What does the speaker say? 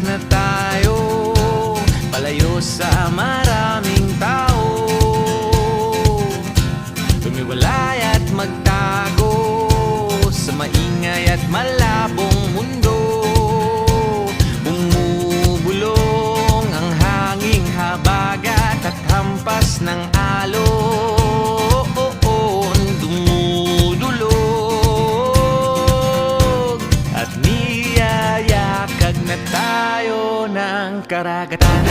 na tayo, palayo sa maraming tao. Tumiwalay at magtago sa maingay at malabong mundo. Bumubulong ang hanging habagat at hampas ng alon. Dumudulog at niyayakag na tayo ng karagatan.